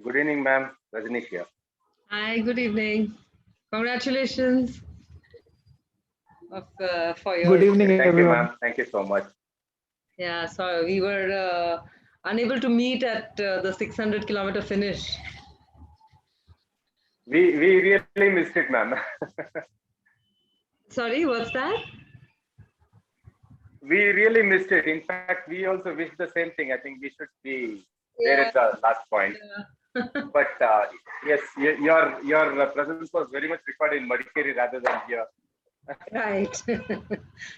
Good evening, ma'am. Rajaneesh here. Hi, good evening. Congratulations for your. Good evening, Thank you, everyone. ma'am. Thank you so much. Yeah, sorry, we were unable to meet at the 600-kilometer finish. We really missed it, ma'am. Sorry, what's that? We really missed it. In fact, we also wished the same thing. I think we should be there Yeah. at the last point. Yeah. But yes, your presence was very much required in Madikeri rather than here. Right.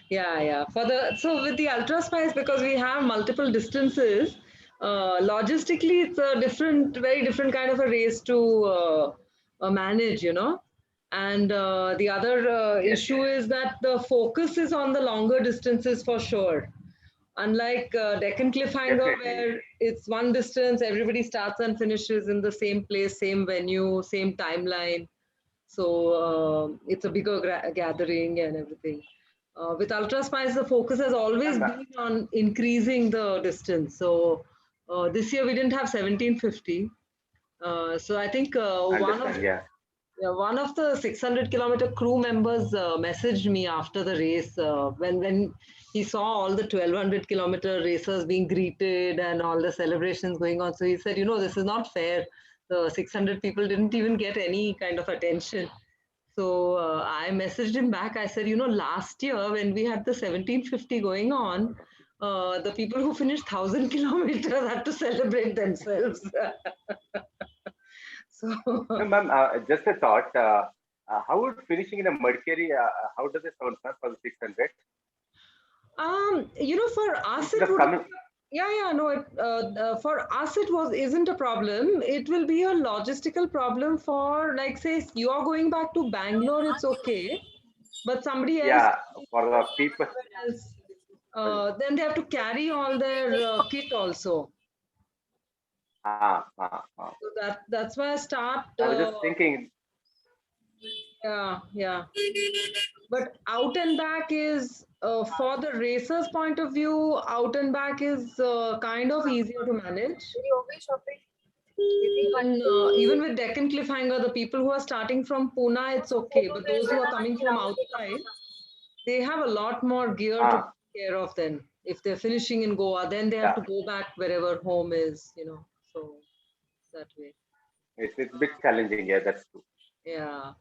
Yeah. So with the Ultra Spice, because we have multiple distances, logistically it's a very different kind of a race to manage, And the other Yes, issue is that the focus is on the longer distances for sure. Unlike Deccan Cliffhanger, definitely. where it's one distance, everybody starts and finishes in the same place, same venue, same timeline. So it's a bigger gathering and everything. With Ultra Spice, the focus has always Ma'am, been on increasing the distance. So this year we didn't have 1750. So I think understand. Yeah. one of the 600-kilometer crew members messaged me after the race when he saw all the 1200-kilometer racers being greeted and all the celebrations going on. So he said, this is not fair. The 600 people didn't even get any kind of attention. So I messaged him back. I said, last year when we had the 1750 going on, the people who finished 1000 kilometers had to celebrate themselves. So No, ma'am, just a thought. How would finishing in a Madikeri, how does it sound, ma'am, for the 600? For us Instead it of would. coming, Yeah, no. For us it isn't a problem. It will be a logistical problem for, like, say, you are going back to Bangalore. It's okay, but somebody else, yeah, for the people. else, then they have to carry all their kit also. Ah. So that's why I start. I was just thinking, Yeah. But out and back is, for the racer's point of view, out and back is kind of easier to manage. Even with Deccan Cliffhanger, the people who are starting from Pune, it's okay. But those who are coming from outside, they have a lot more gear to ah, take care of then. If they're finishing in Goa, then they have yeah, to go back wherever home is, So that way. it's a bit challenging. Yeah, that's true. Yeah.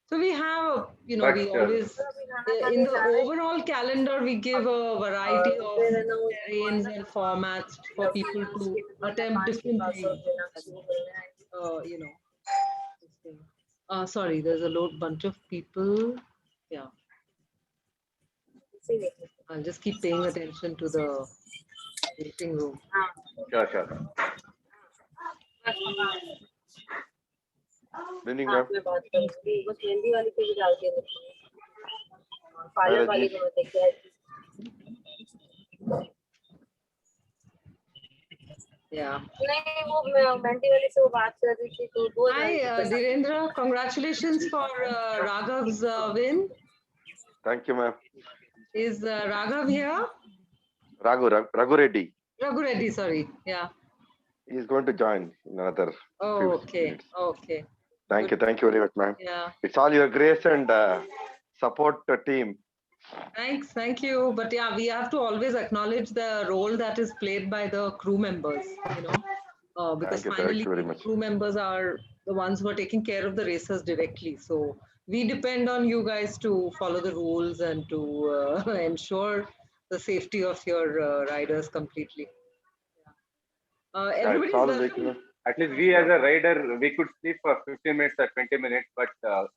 So we have, we But always, in the overall calendar, we give a variety of terrains and formats for people to attempt different things. And, uh, you know, this thing. Sorry, there's a bunch of people. Yeah, I'll just keep paying attention to the waiting room. sure. Good evening, ma'am. Hi, Rajesh. Yeah. Hi, Dhirendra. Congratulations for Raghav's win. Thank you, ma'am. Is Raghav here? Raghu Reddy. Raghu Reddy, sorry. Yeah. He's going to join in another Oh, few okay. minutes. Okay. Thank Good. you very much, ma'am. Yeah. It's all your grace and support the team. Thanks. Thank you. But yeah, we have to always acknowledge the role that is played by the crew members, because Thank finally you very much. crew members are the ones who are taking care of the racers directly. So we depend on you guys to follow the rules and to ensure the safety of your riders completely. Yeah, it's Everybody's all like, welcome. at least we as a rider, we could sleep for 15 minutes or 20 minutes, but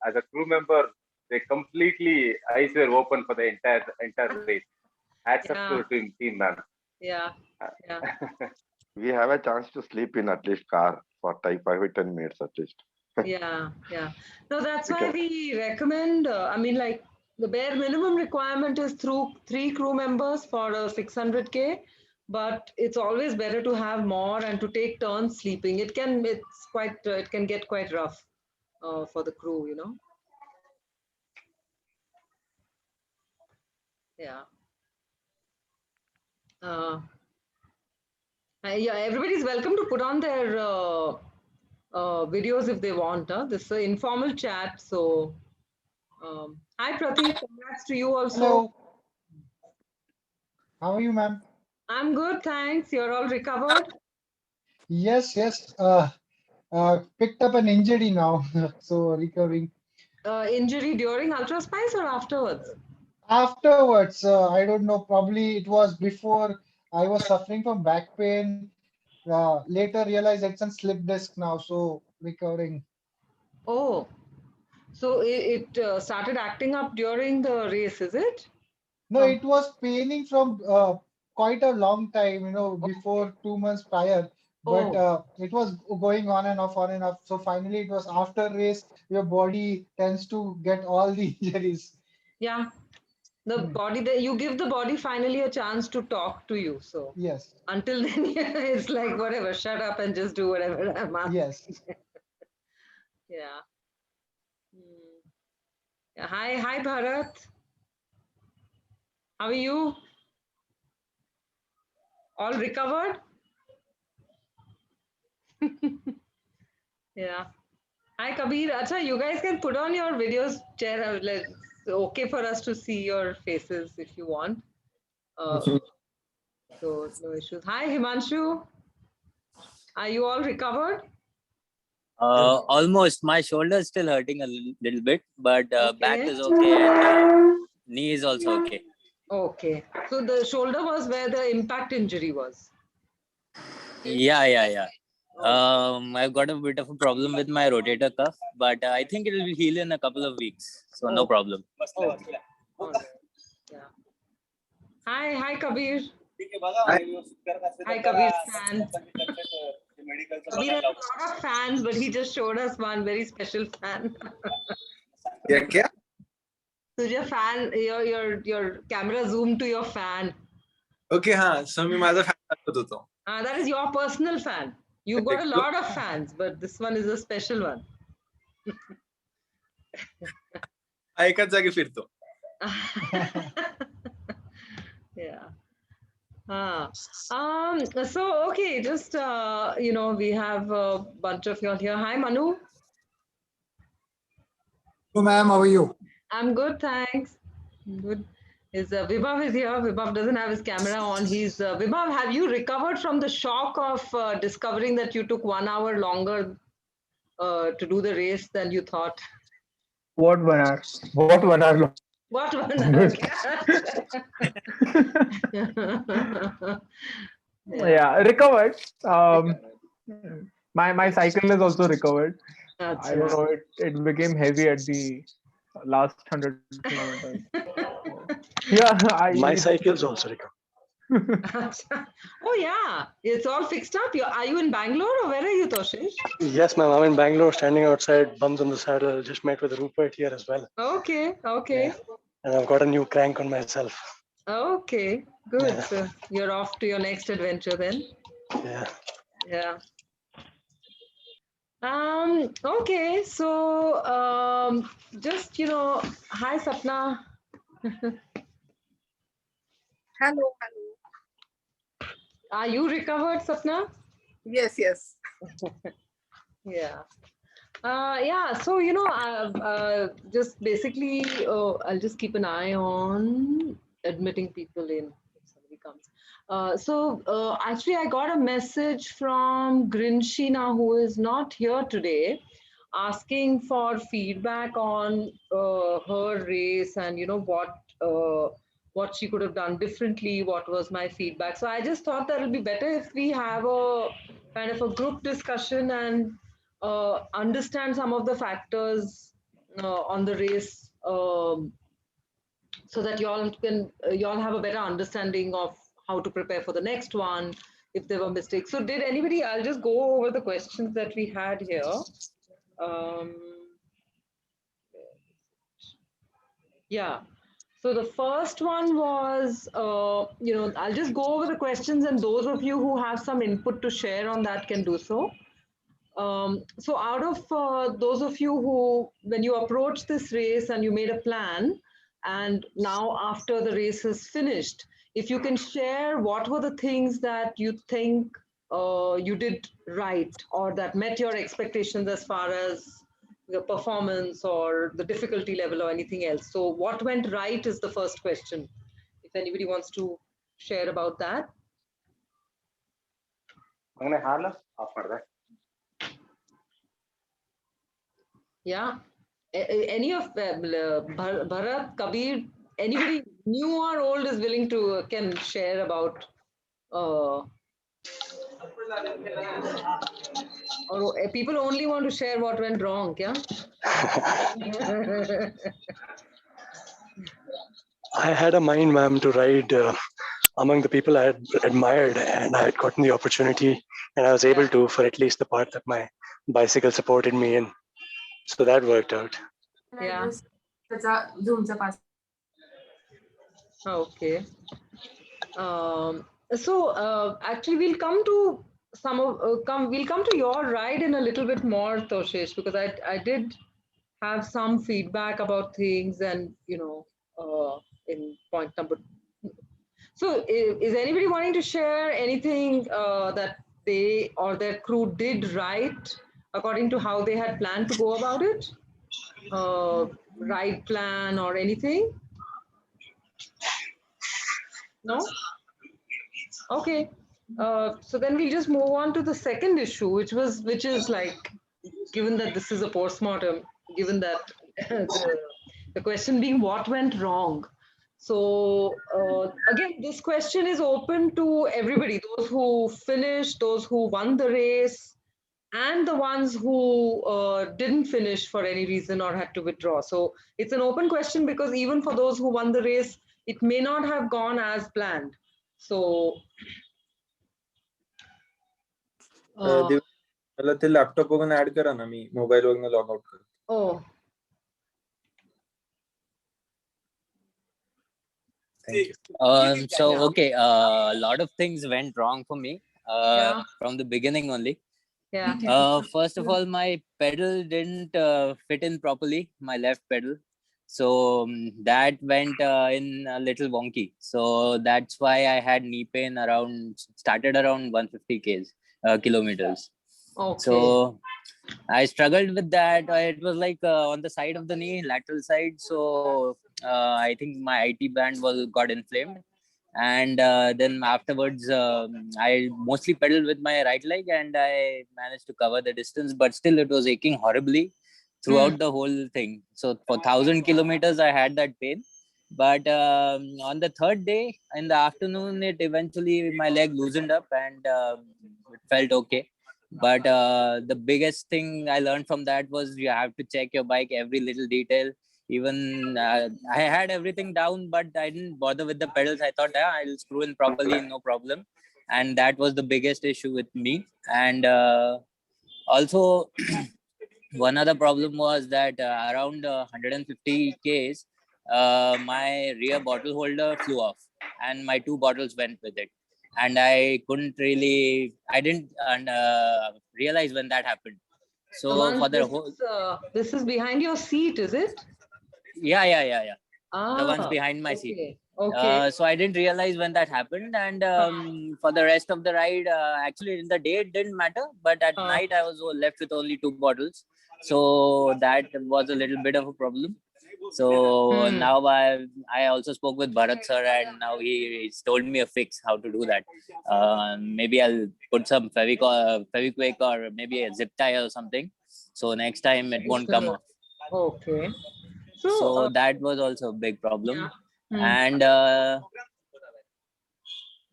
as a crew member, they completely eyes were open for the entire race. Hats up Yeah. to team, ma'am. Yeah. we have a chance to sleep in at least car for 5 or 10 minutes at least. Yeah. No, that's We why can, we recommend, like the bare minimum requirement is through 3 crew members for a 600K, but it's always better to have more and to take turns sleeping. It can get quite rough for the crew, Yeah. Yeah, everybody's welcome to put on their videos if they want. This is an informal chat. So, hi Pratik, congrats to you also. Hello. How are you, ma'am? I'm good, thanks. You're all recovered? Yes, yes. Picked up an injury now, so recovering. Injury during ultraspice or afterwards? Afterwards, I don't know. Probably it was before I was suffering from back pain. Later realized it's a slip disc now, so recovering. Oh, so it started acting up during the race, is it? No, it was paining from quite a long time, before 2 months prior. But Oh, it was going on and off, on and off. So finally, it was after race, your body tends to get all the injuries. yeah. The Hmm. body that you give the body finally a chance to talk to you. So Yes, until then, it's like whatever, shut up and just do whatever I'm yes. asking. Yeah. Hmm. Yeah. Hi, Bharat. How are you? All recovered? Yeah. Hi, Kabir. Acha, you guys can put on your videos. Chair, like, okay for us to see your faces if you want. So no issues. Hi, Himanshu. Are you all recovered? Almost. My shoulder is still hurting a little bit, but back Okay. is okay and knee is also okay. Okay. So the shoulder was where the impact injury was. Yeah. Oh, I've got a bit of a problem with my rotator cuff, but I think it will heal in a couple of weeks, so no oh, problem. okay. All right. Yeah. Hi, Kabir. Hi, Kabir's fan. Kabir has a lot of fans, but he just showed us one very special fan. क्या So your fan, your camera zoomed to your fan. Okay हाँ सो मी माझा fan दाखवत होतो That is your personal fan. You've got a lot of fans, but this one is a special one. हा एकाच जागी फिरतो Yeah. So okay, just we have a bunch of you all here. Hi, Manu. Hello, ma'am. How are you? I'm good, thanks. Good. Vibhav is here. Vibhav doesn't have his camera on. He's Vibhav. Have you recovered from the shock of discovering that you took 1 hour longer to do the race than you thought? What 1 hour? What 1 hour long? What 1 hour? Yeah, recovered. My cycle is also recovered. I don't know. It became heavy at the last 100 kilometers. Yeah, My cycle is also recovered. Oh yeah, it's all fixed up. Are you in Bangalore or where are you, Toshish? Yes, ma'am. I'm in Bangalore, standing outside, bums on the saddle. Just met with Rupert here as well. Okay. Yeah. And I've got a new crank on myself. Okay, good. Yeah. So you're off to your next adventure then. Yeah. Okay, so just hi Sapna. Hello. Are you recovered, Sapna? Yes. Yeah. So just basically, I'll just keep an eye on admitting people in if somebody comes. Actually, I got a message from Grinshina, who is not here today, asking for feedback on her race and what she could have done differently. What was my feedback? So I just thought that it'll be better if we have a kind of a group discussion and understand some of the factors on the race, so that y'all have a better understanding of how to prepare for the next one if there were mistakes. So did anybody? I'll just go over the questions that we had here. Yeah. So the first one was, I'll just go over the questions, and those of you who have some input to share on that can do so. So out of those of you who, when you approached this race and you made a plan, and now after the race is finished, if you can share what were the things that you think you did right, or that met your expectations as far as the performance or the difficulty level or anything else. So what went right is the first question. If anybody wants to share about that. Yeah. Any of Bharat, Kabir, anybody new or old is willing to can share about or people only want to share what went wrong, yeah? I had a mind, ma'am, to ride among the people I had admired, and I had gotten the opportunity, and I was able to for at least the part that my bicycle supported me in. So that worked out. Yeah. Okay. So actually, we'll come to we'll come to your ride in a little bit more, Toshish, because I did have some feedback about things, and in point number. So, is anybody wanting to share anything that they or their crew did right according to how they had planned to go about it? Ride plan or anything? No? Okay. So then we'll just move on to the second issue, which is like, given that this is a postmortem, given that the question being what went wrong. So again, this question is open to everybody, those who finished, those who won the race, and the ones who didn't finish for any reason or had to withdraw. So it's an open question because even for those who won the race, it may not have gone as planned. So मला ते laptop वरून add करा ना, मी mobile वरून log out करतो. Oh. Thank you. So okay, a lot of things went wrong for me from the beginning only. Yeah. First of all, my pedal didn't fit in properly, my left pedal. So that went in a little wonky. So that's why I had knee pain started around 150 kilometers. Okay. So I struggled with that. It was like on the side of the knee, lateral side. So I think my IT band got inflamed. And then afterwards, I mostly pedaled with my right leg and I managed to cover the distance, but still it was aching horribly throughout the whole thing. So for 1,000 kilometers, I had that pain. But on the third day in the afternoon, it eventually, my leg loosened up and it felt okay. But the biggest thing I learned from that was you have to check your bike, every little detail. Even I had everything down, but I didn't bother with the pedals. I thought, I'll screw in properly, no problem. And that was the biggest issue with me. And also, one other problem was that around 150 Ks, my rear bottle holder flew off and my 2 bottles went with it. And I didn't realize when that happened. So for the whole... this is behind your seat, is it? Yeah. The ones behind my seat. Okay. So I didn't realize when that happened. And for the rest of the ride, actually in the day it didn't matter. But at night I was left with only 2 bottles. So that was a little bit of a problem. So now I also spoke with Bharat sir and now he's told me a fix how to do that. Maybe I'll put some Fevikwik or maybe a zip tie or something. So next time it won't come off. Okay. So that was also a big problem. Yeah. And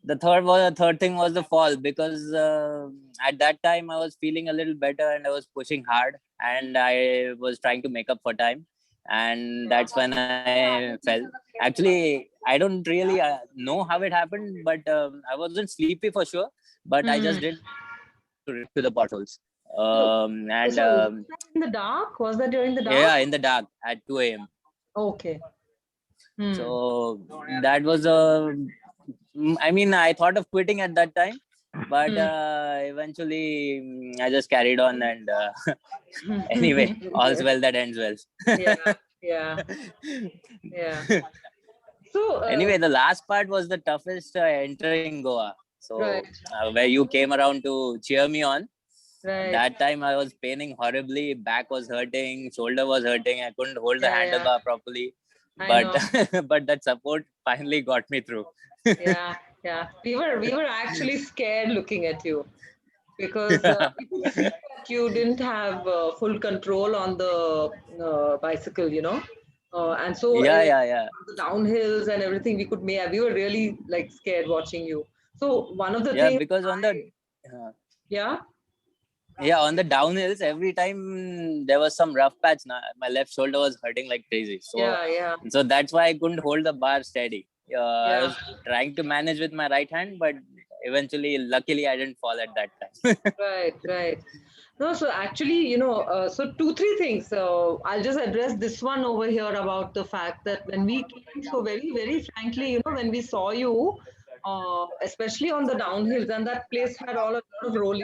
the third thing was the fall, because at that time I was feeling a little better and I was pushing hard and I was trying to make up for time. And that's when I fell. Actually, I don't really know how it happened, but I wasn't sleepy for sure. But I just did to the potholes. In the dark? Was that during the dark? Yeah, in the dark at 2 a.m. Okay. So that was I mean, I thought of quitting at that time, but eventually I just carried on and anyway, all's well that ends well. Yeah. So anyway, the last part was the toughest entering Goa. So Right. where you came around to cheer me on. Right. That time I was paining horribly. Back was hurting, shoulder was hurting. I couldn't hold the Yeah, yeah. handlebar properly. I But but that support finally got me through. Yeah, yeah. We were actually scared looking at you because we could see that you didn't have full control on the bicycle, you know. And so Yeah. the downhills and everything we were really like scared watching you. So one of the Yeah, things because on the yeah. on the downhills, every time there was some rough patch. My left shoulder was hurting like crazy. So that's why I couldn't hold the bar steady. I was trying to manage with my right hand, but eventually, luckily, I didn't fall at that time. Right. No, so actually, so 2-3 things. So I'll just address this one over here about the fact that when we came, so very, very frankly, when we saw you, especially on the downhills, and that place had a lot of rolling.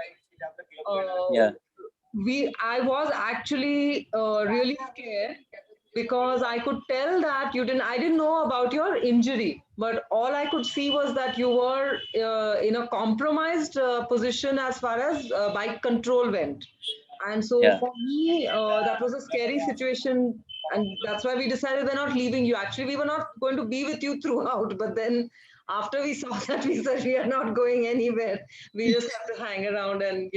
Yeah. I was actually really scared because I could tell that I didn't know about your injury, but all I could see was that you were in a compromised position as far as bike control went. And so for me, that was a scary situation. And that's why we decided we're not leaving you. Actually, we were not going to be with you throughout. But then after we saw that, we said we are not going anywhere. We just have to hang around and,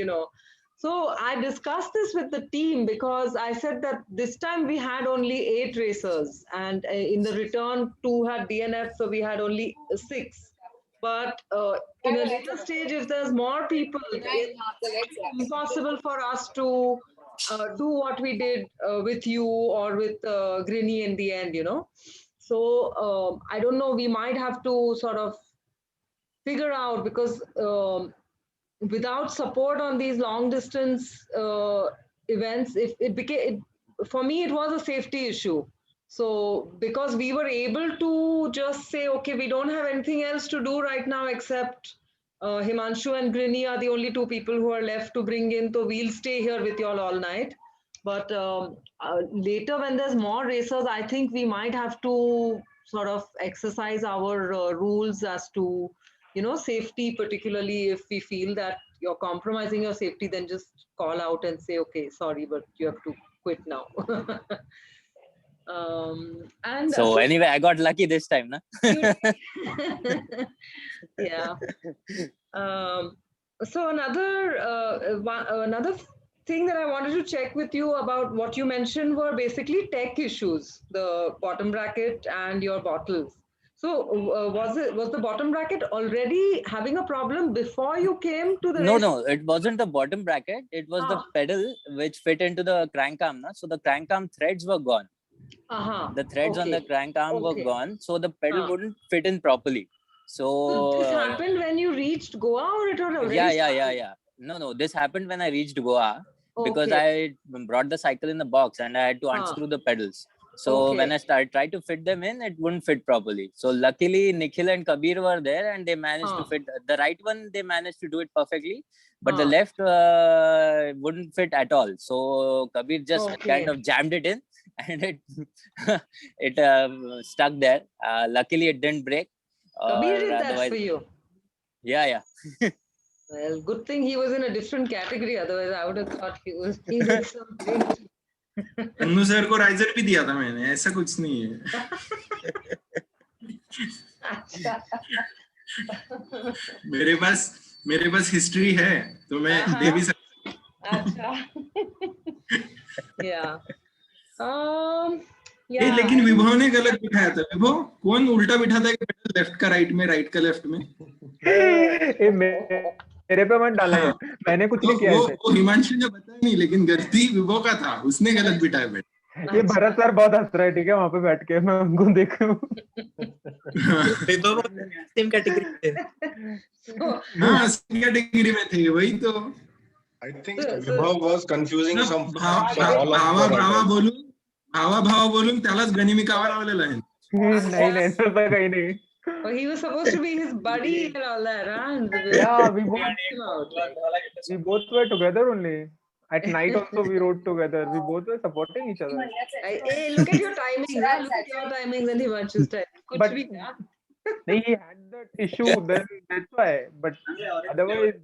So I discussed this with the team because I said that this time we had only 8 racers and in the return 2 had DNF, so we had only 6. But in a later stage, if there's more people, it's impossible for us to do what we did with you or with Grini in the end, So I don't know, we might have to sort of figure out because without support on these long distance events, if it became, for me, it was a safety issue. So because we were able to just say, okay, we don't have anything else to do right now except Himanshu and Grini are the only 2 people who are left to bring in. So we'll stay here with y'all all night. But later when there's more racers, I think we might have to sort of exercise our rules as to, safety, particularly if we feel that you're compromising your safety, then just call out and say, okay, sorry, but you have to quit now. So anyway, I got lucky this time, na? Yeah. So another thing that I wanted to check with you about what you mentioned were basically tech issues, the bottom bracket and your bottles. So was the bottom bracket already having a problem before you came to the race? No, it wasn't the bottom bracket. It was the pedal which fit into the crank arm. Na? So the crank arm threads were gone. The threads on the crank arm were gone. So the pedal wouldn't fit in properly. So this happened when you reached Goa or it was already Yeah. No. This happened when I reached Goa because I brought the cycle in the box and I had to unscrew the pedals. So when I tried to fit them in, it wouldn't fit properly. So luckily, Nikhil and Kabir were there and they managed to fit the right one. They managed to do it perfectly, but the left wouldn't fit at all. So Kabir just kind of jammed it in and it stuck there. Luckily, it didn't break. Kabir did that for you? Yeah. Well, good thing he was in a different category. Otherwise, I would have thought he did something. Annu sir को riser भी दिया था मैंने, ऐसा कुछ नहीं है। मेरे पास हिस्ट्री है तो मैं दे भी सकता हूँ। अच्छा। लेकिन विभव ने गलत बिठाया था। विभव कौन उल्टा बिठाता है लेफ्ट का राइट में, राइट का लेफ्ट में? मेरे पे मत डाला है, मैंने कुछ नहीं किया। वो हिमांशु ने बताया नहीं, लेकिन गलती विभव का था, उसने गलत बिठाया बैठ। ये भरत सर बहुत हंस रहा है, ठीक है, वहां पे बैठ के मैं उनको देख रहा हूँ। दोनों सेम कैटेगरी थे। हाँ, सेम कैटेगरी में थे, वही तो। I think Vibhav was confusing some. भावा बोलून त्यालाच गनिमिकावा लावलेला आहे। नहीं तसं काही नाही। Well, he was supposed to be his buddy and all that, huh? Yeah, we both were together only. At night also we rode together. We both were supporting each other. Hey, look at your timings. Look at your timings and Himanshu's timing. He had that issue, then that's why. But otherwise,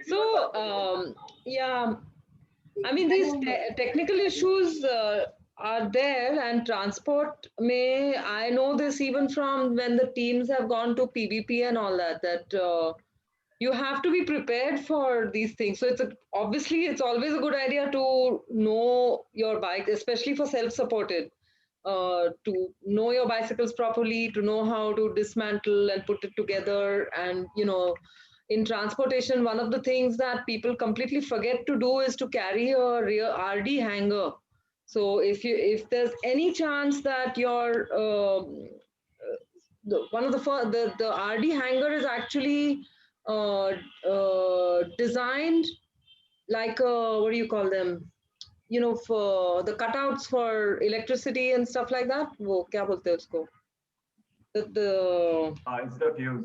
So, yeah, I mean, these technical issues are there, and transport may, I know this even from when the teams have gone to PVP and all that, you have to be prepared for these things. So obviously it's always a good idea to know your bike, especially for self-supported, to know your bicycles properly, to know how to dismantle and put it together. And in transportation, one of the things that people completely forget to do is to carry a rear RD hanger. So if there's any chance that your one of the RD hanger is actually designed like what do you call them? For the cutouts for electricity and stuff like that. वो क्या बोलते हैं उसको? The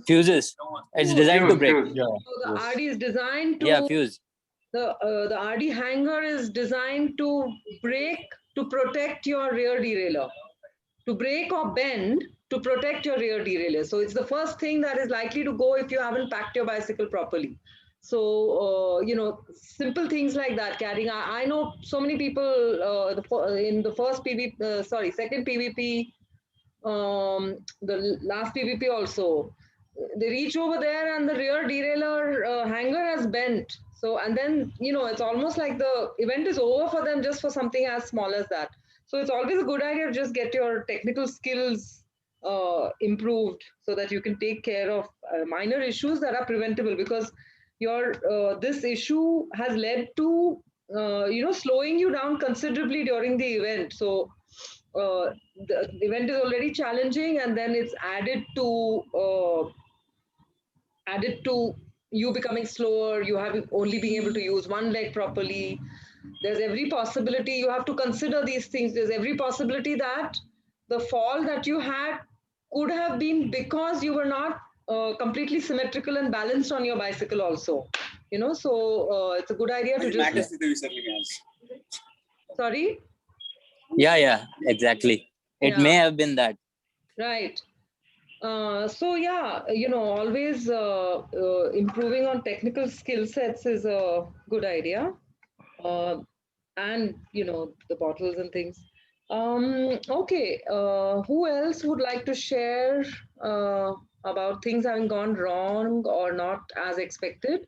Fuses. It's designed to break. So the RD is designed to fuse. The RD hanger is designed to break, to protect your rear derailleur, to break or bend to protect your rear derailleur. So it's the first thing that is likely to go if you haven't packed your bicycle properly. So simple things like that, carrying. I know so many people in the second PVP, the last PVP also, they reach over there and the rear derailleur hanger has bent. So, and then, it's almost like the event is over for them just for something as small as that. So it's always a good idea to just get your technical skills improved so that you can take care of minor issues that are preventable, because this issue has led to, slowing you down considerably during the event. So the event is already challenging, and then it's added to you becoming slower, you have only being able to use one leg properly. There's every possibility, you have to consider these things. There's every possibility that the fall that you had could have been because you were not completely symmetrical and balanced on your bicycle also. So it's a good idea to just... Sorry? Yeah, exactly. It may have been that. Right. So yeah, always improving on technical skill sets is a good idea. And, the bottles and things. Okay. Who else would like to share about things having gone wrong or not as expected?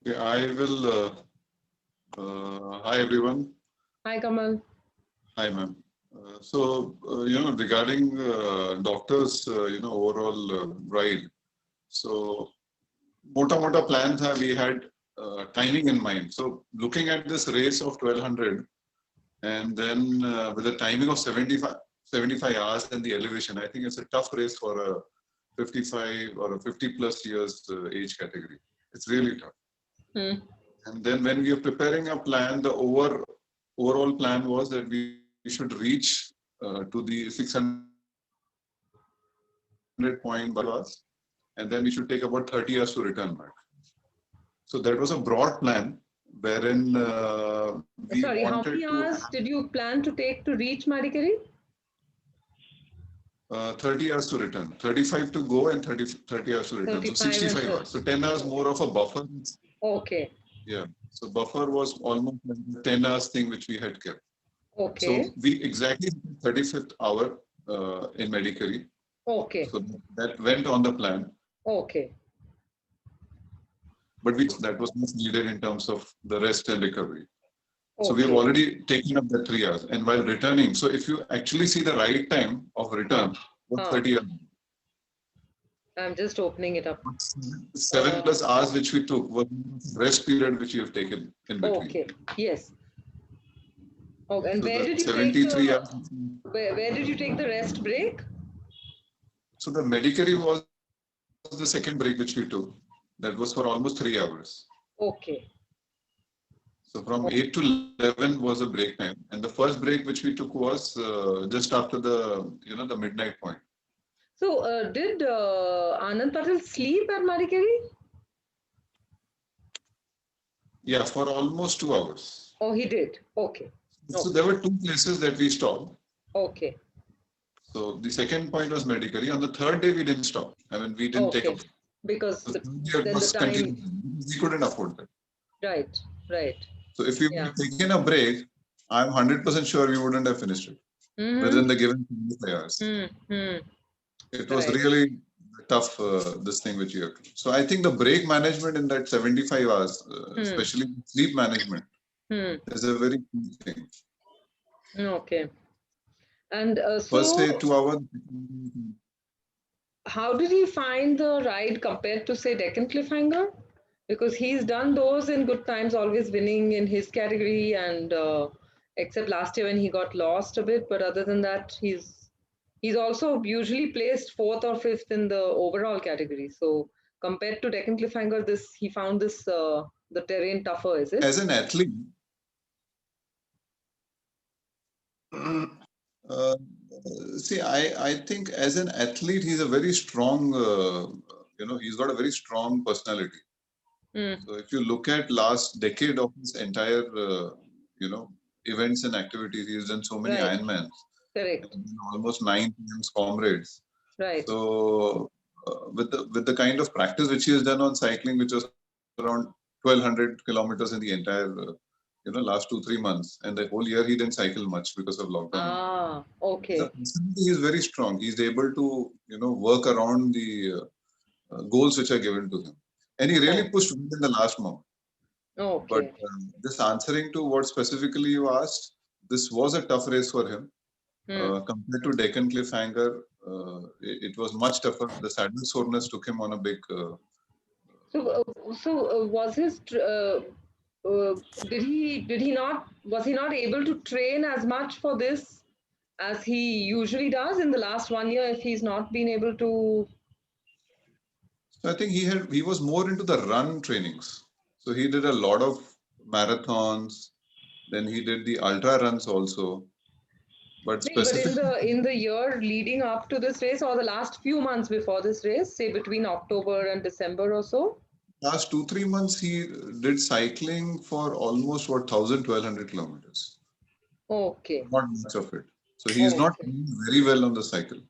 Yeah, I will. Hi, everyone. Hi, Kamal. Hi, ma'am. Regarding doctors, overall ride. So, mota plans we had timing in mind. So, looking at this race of 1200, and then with a timing of 75 hours and the elevation, I think it's a tough race for a 55 or a 50 plus years age category. It's really tough. And then when we are preparing a plan, the overall plan was that we should reach to the 600 point by us, and then we should take about 30 years to return back. So that was a broad plan wherein we Sorry, how wanted many hours did you plan to take to reach Madikeri? 30 hours to return, 35 to go and 30 hours to return. So 65 hours. So 10 hours more of a buffer. Okay. Yeah. So buffer was almost like the 10 hours thing which we had kept. Okay. So we exactly 35th hour in Madikeri. Okay. So that went on the plan. Okay. But that was not needed in terms of the rest and recovery. Okay. So we have already taken up the 3 hours. And while returning, so if you actually see the right time of return, was 30 hours. I'm just opening it up. 7 plus hours which we took was rest period which you have taken in between. Okay. Yes. Okay. And so where did you 73 hours. Where did you take the rest break? So the Madikeri was the second break which we took. That was for almost 3 hours. Okay. So from 8 to 11 was a break time, and the first break which we took was just after the the midnight point. So did Anand Patil sleep at Madikeri? Yeah, for almost 2 hours. Oh, he did. Okay. So there were 2 places that we stopped. Okay. So the second point was medically. On the third day, we didn't stop. I mean, we didn't take a break. Because The then third day was the time. continuing. We couldn't afford that. Right, right. So if we had taken a break, I'm 100% sure we wouldn't have finished it within the given 25 hours. It was really tough, this thing which you have to do. So I think the break management in that 75 hours, especially sleep management, is a very key thing. Okay. And First say 2 hours. How did he find the ride compared to, say, Deccan Cliffhanger? Because he's done those in good times, always winning in his category, and except last year when he got lost a bit. But other than that, he's also usually placed 4th or 5th in the overall category. So compared to Deccan Cliffhanger, he found this the terrain tougher, is it? As an athlete, see, I think as an athlete, he's a very strong, he's got a very strong personality. So if you look at last decade of his entire, events and activities, he's done so many Ironmans. Correct. Almost 9 times comrades. Right. So with the kind of practice which he has done on cycling, which was around 1,200 kilometers in the entire, last 2-3 months, and the whole year he didn't cycle much because of lockdown. Okay. He is very strong. He's able to, work around the goals which are given to him. And he really pushed in the last moment. Okay. But just answering to what specifically you asked, this was a tough race for him. Compared to Deccan Cliffhanger, it was much tougher. The saddle soreness took him on a big... was his... was he not able to train as much for this as he usually does in the last 1 year if he's not been able to... I think he was more into the run trainings. So he did a lot of marathons. Then he did the ultra runs also. But specifically, in the year leading up to this race, or the last few months before this race, say between October and December or so? Last 2-3 months, he did cycling for almost 1,200 kilometers. Okay. Not much of it. So he is not doing very well on the cycle.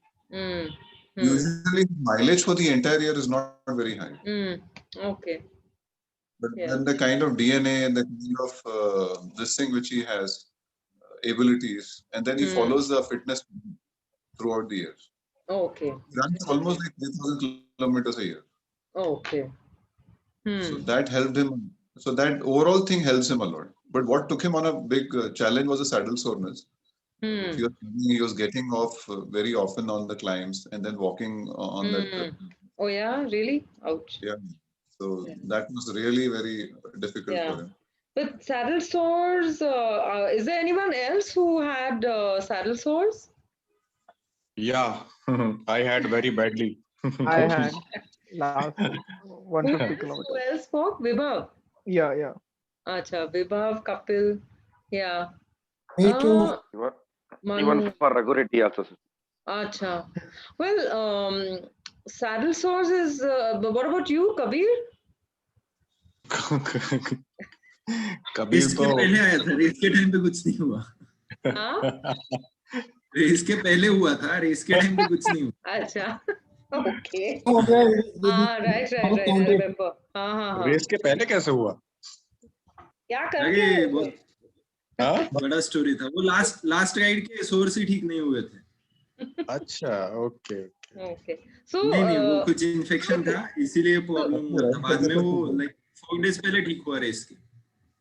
Usually, mileage for the entire year is not very high. Okay. But then the kind of DNA and the kind of this thing which he has, abilities, and then he follows the fitness throughout the year. Okay. He runs almost like 3,000 kilometers a year. Okay. So that helped him. So that overall thing helps him a lot. But what took him on a big challenge was the saddle soreness. He was getting off very often on the climbs and then walking on that. Oh yeah, really? Ouch. Yeah. So that was really very difficult for him. But saddle sores, is there anyone else who had saddle sores? Yeah, I had very badly. I had last 150 kilometers. Who else spoke? Vibhav? Yeah. Acha, Vibhav, Kapil. Yeah. Me too. Even for Raghu Reddy also. Acha. Well, saddle sores is, what about you, Kabir? Race के पहले आया था, race के time पे कुछ नहीं हुआ। Race के पहले हुआ था, रेस के टाइम पे कुछ नहीं हुआ। अच्छा, okay. Right, I remember. Race के पहले कैसे हुआ? क्या करके? बड़ा स्टोरी था। वो लास्ट राइड के सोर से ठीक नहीं हुए थे। अच्छा, ओके। So नहीं, वो कुछ इन्फेक्शन था, इसीलिए प्रॉब्लम हुआ था। बाद में वो लाइक 4 days पहले ठीक हुआ रेस के।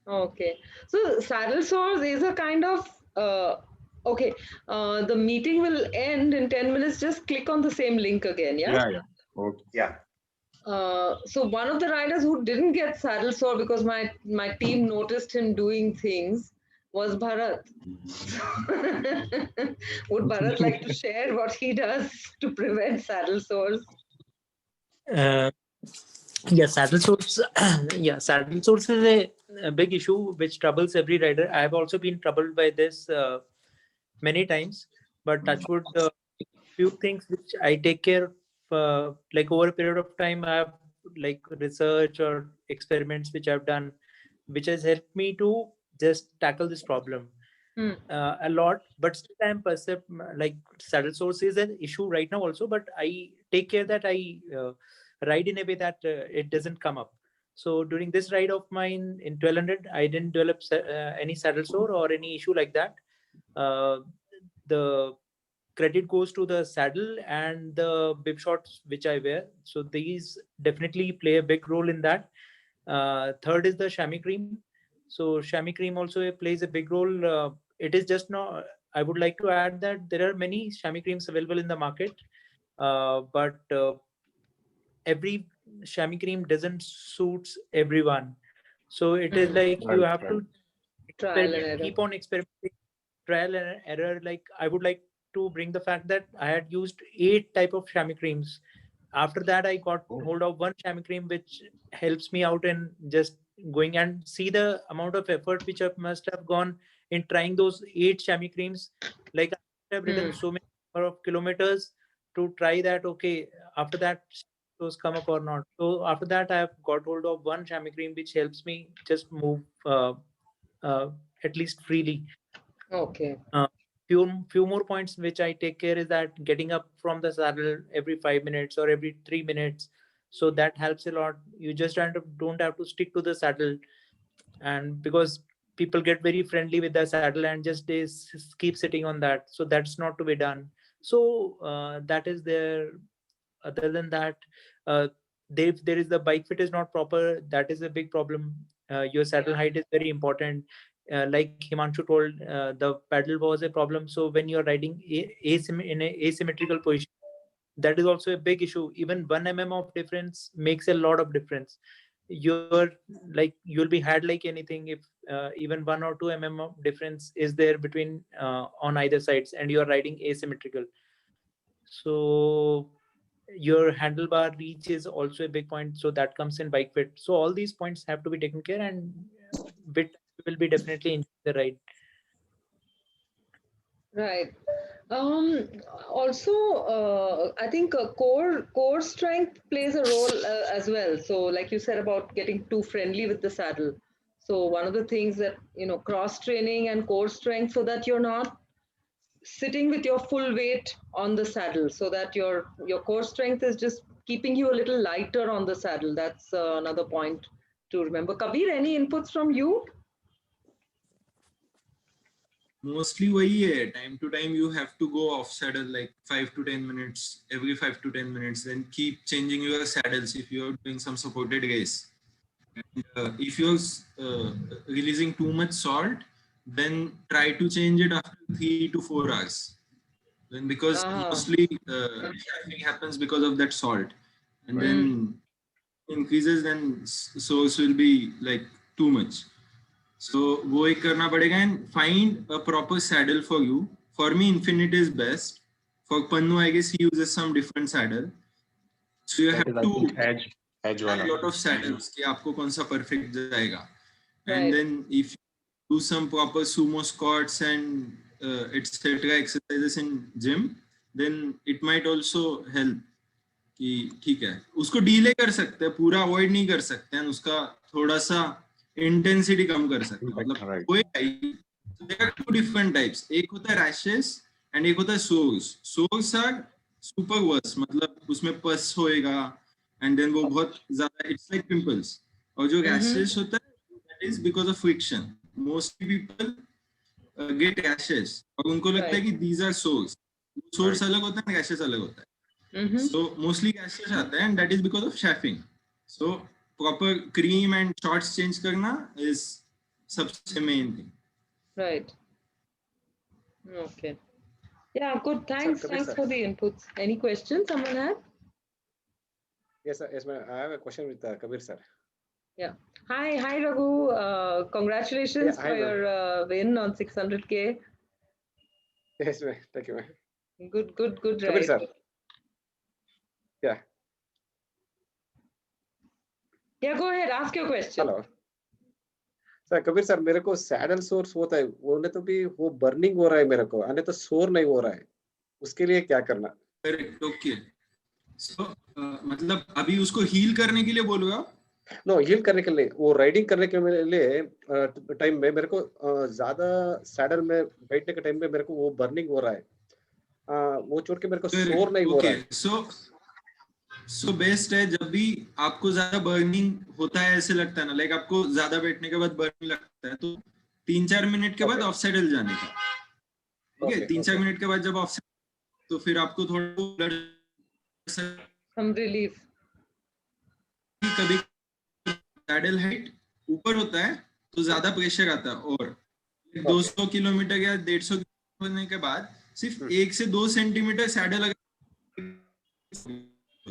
Okay, so saddle sores is a kind of the meeting will end in 10 minutes. Just click on the same link again. Yeah. Okay. Yeah. So one of the riders who didn't get saddle sore because my team noticed him doing things was Bharat. Would Bharat like to share what he does to prevent saddle sores? Saddle sores. Saddle sores is a big issue which troubles every rider. I have also been troubled by this many times, but touch wood, few things which I take care of, like over a period of time, I have like research or experiments which I've done, which has helped me to just tackle this problem. a lot, but still I'm like saddle sores is an issue right now also, but I take care that I ride in a way that it doesn't come up. So during this ride of mine in 1200, I didn't develop any saddle sore or any issue like that. The credit goes to the saddle and the bib shorts which I wear. So these definitely play a big role in that. Third is the chamois cream. So chamois cream also plays a big role. It is just not, I would like to add that there are many chamois creams available in the market, but every chamois cream doesn't suits everyone. So it is like you have to keep on experimenting, trial and error. Like I would like to bring the fact that I had used 8 type of chamois creams. After that, I got hold of one chamois cream which helps me out in just going and see the amount of effort which I must have gone in trying those 8 chamois creams. Like I have ridden so many number of kilometers to try that. Okay, after that those come up or not. So after that, I have got hold of one chamois cream which helps me just move at least freely. Okay. Few more points which I take care is that getting up from the saddle every 5 minutes or every 3 minutes. So that helps a lot. You just don't have to stick to the saddle, and because people get very friendly with the saddle and just they keep sitting on that. So that's not to be done. So that is there. Other than that, there is the bike fit is not proper. That is a big problem. Your saddle height is very important. Like Himanshu told, the paddle was a problem. So when you're riding in a asymmetrical position, that is also a big issue. Even 1 mm of difference makes a lot of difference. You'll be had like anything if even 1 or 2 mm of difference is there between on either sides, and you're riding asymmetrical. So your handlebar reach is also a big point. So that comes in bike fit. So all these points have to be taken care, and bit will be definitely enjoy the ride. Right. Also, I think core strength plays a role as well. So like you said about getting too friendly with the saddle. So one of the things that, cross training and core strength, so that you're not sitting with your full weight on the saddle, so that your core strength is just keeping you a little lighter on the saddle. That's another point to remember. Kabir, any inputs from you? Mostly वही है, time to time you have to go off saddle like 5 to 10 minutes, every 5 to 10 minutes, then keep changing your saddles if you are doing some supported race. And if you're releasing too much salt, then try to change it after 3 to 4 hours. Then because mostly chafing happens because of that salt, and then increases, then source will be like too much. So वो एक करना पड़ेगा, and find a proper saddle for you. For me, Infinite is best. For Pannu, I guess he uses some different saddle. So you have to edge have a lot of saddles कि आपको कौन सा perfect जाएगा. And then if you do some proper sumo squats and etc. exercises in gym, then it might also help. कि ठीक है, उसको delay कर सकते हैं, पूरा अवॉइड नहीं कर सकते हैं, उसका थोड़ा सा इंटेंसिटी कम कर सकते हैं. मतलब कोई देयर आर 2 डिफरेंट टाइप्स. एक होता है रैशेस एंड एक होता है source. Source are super verse, मतलब उसमें पस होएगा एंड देन वो बहुत ज्यादा, इट्स लाइक पिंपल्स. और जो रैशेस होता है that is because of friction. Mostly people get rashes और उनको लगता है कि दीज आर सोर्स. सोर्स अलग होता है, रैशेस अलग होता है. So mostly rashes आते हैं, and that is because of chafing. So proper cream and shorts change करना is सबसे main thing. Right. Okay. Yeah, good. Thanks. Thanks for the inputs. Any questions someone had? Yes, sir. Yes, ma'am. I have a question with Kabir sir. Yeah. Hi, Raghu. Congratulations for your win on 600K. Yes, ma'am. Thank you, ma'am. Good Kabir ride. sir. Yeah. Yeah, go ahead. Ask your question. Hello. Sir Kabir sir, मेरे को saddle source होता है, बोले तो भी वो burning हो रहा है मेरे को, आने तो सोर नहीं हो रहा है, उसके लिए क्या करना? करेक्ट. ओके. सो मतलब अभी उसको हील करने के लिए बोल रहे हो? नो हील करने के लिए, वो राइडिंग करने के लिए टाइम में मेरे को ज्यादा सैडल में बैठने के टाइम में मेरे को वो बर्निंग हो रहा है, वो छोड़ के मेरे को सोर नहीं हो रहा है। सो बेस्ट है जब भी आपको ज्यादा बर्निंग होता है, ऐसे लगता है ना, लाइक आपको ज्यादा बैठने के बाद बर्निंग लगता है, तो 3-4 मिनट के बाद ऑफ साइडल जाने का। ठीक है, 3-4 मिनट के बाद जब ऑफ साइड, तो फिर आपको थोड़ा सम रिलीफ। कभी सैडल हाइट ऊपर होता है तो ज्यादा प्रेशर आता है, और 200 किलोमीटर या 150 किलोमीटर होने के बाद सिर्फ 1 से 2 सेंटीमीटर सैडल हो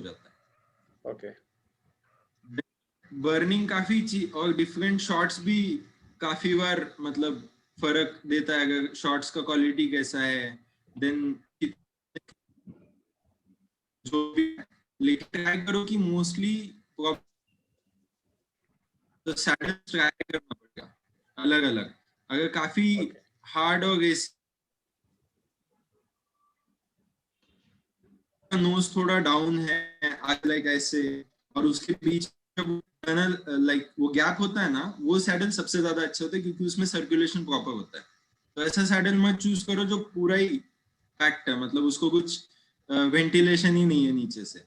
जाता है। ओके, बर्निंग काफी और डिफरेंट शॉट्स भी काफी बार मतलब फर्क देता है, अगर शॉट्स का क्वालिटी कैसा है, देन जो भी, लेकिन ट्राई करो कि मोस्टली तो सैडल ट्राई करना पड़ेगा अलग अलग। अगर काफी हार्ड और नोज थोड़ा डाउन है लाइक ऐसे, और उसके बीच लाइक वो गैप होता है ना, वो सैडल सबसे ज्यादा अच्छा होता है क्योंकि उसमें सर्कुलेशन प्रॉपर होता है। तो ऐसा सैडल मत चूज करो जो पूरा ही पैक्ड है, मतलब उसको कुछ वेंटिलेशन ही नहीं है नीचे से।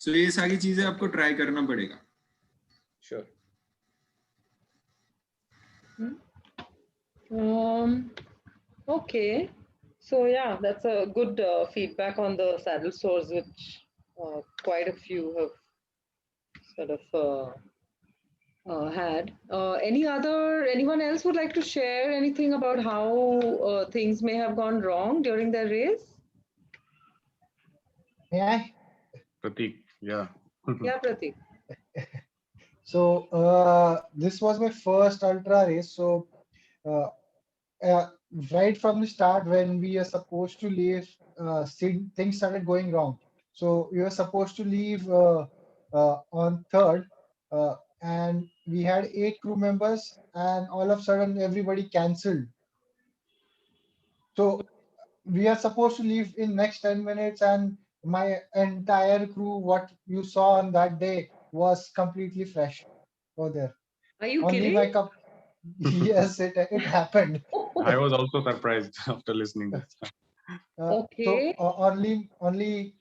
सो ये सारी चीजें आपको ट्राई करना पड़ेगा। Sure. Okay. So yeah, that's a good feedback on the saddle sores, which quite a few have sort of had. Anyone else would like to share anything about how things may have gone wrong during their race? Yeah. Pratik, yeah. Yeah, Pratik. So this was my first ultra race. So right from the start, when we are supposed to leave, things started going wrong. So we were supposed to leave on 3rd, and we had 8 crew members, and all of a sudden everybody cancelled. So we are supposed to leave in next 10 minutes, and my entire crew, what you saw on that day, was completely fresh over there. Are you Only kidding? my cup. Yes, it happened. I was also surprised after listening this. Okay. So only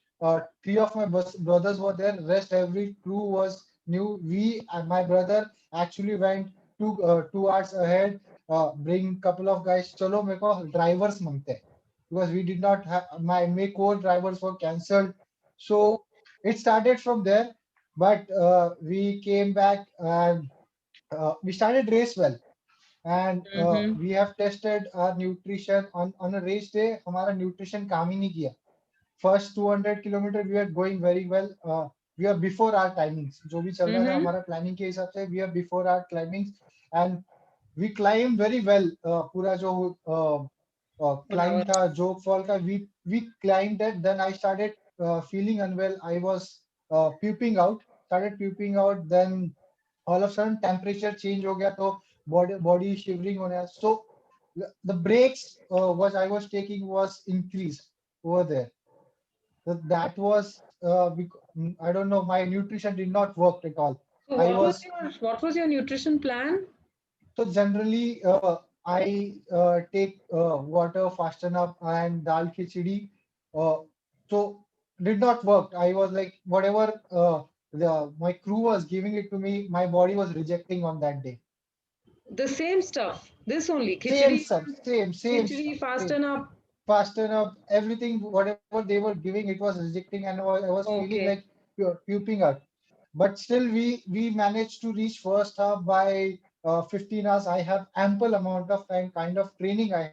3 of my brothers were there. Rest every crew was new. We and my brother actually went 2 hours ahead. Bring couple of guys. Chalo, मेरे को drivers मांगते हैं, because we did not have my co-drivers were cancelled. So it started from there, but we came back and we started race well. And we have tested our nutrition on a race day. हमारा nutrition काम ही नहीं किया. First 200 kilometer we are going very well. We are before our timings. जो भी चल रहा था हमारा planning के हिसाब से, we are before our timings, and we climbed very well. पूरा जो climb था joke fall का, we climbed that. Then I started feeling unwell. I was started puping out. Then all of a sudden temperature change हो गया, तो body shivering होने लगा. So the breaks what I was taking was increased over there. So that was I don't know, my nutrition did not work at all. So what was your nutrition plan? So generally I take water, fasten up, and dal khichdi. So did not work. I was like, whatever my crew was giving it to me, my body was rejecting on that day. The same stuff. This only. Same stuff. Same. Khichdi, fasten up. Everything, whatever they were giving, it was rejecting, and I was feeling like puping out. But still, we managed to reach first half by 15 hours. I have ample amount of time, kind of training I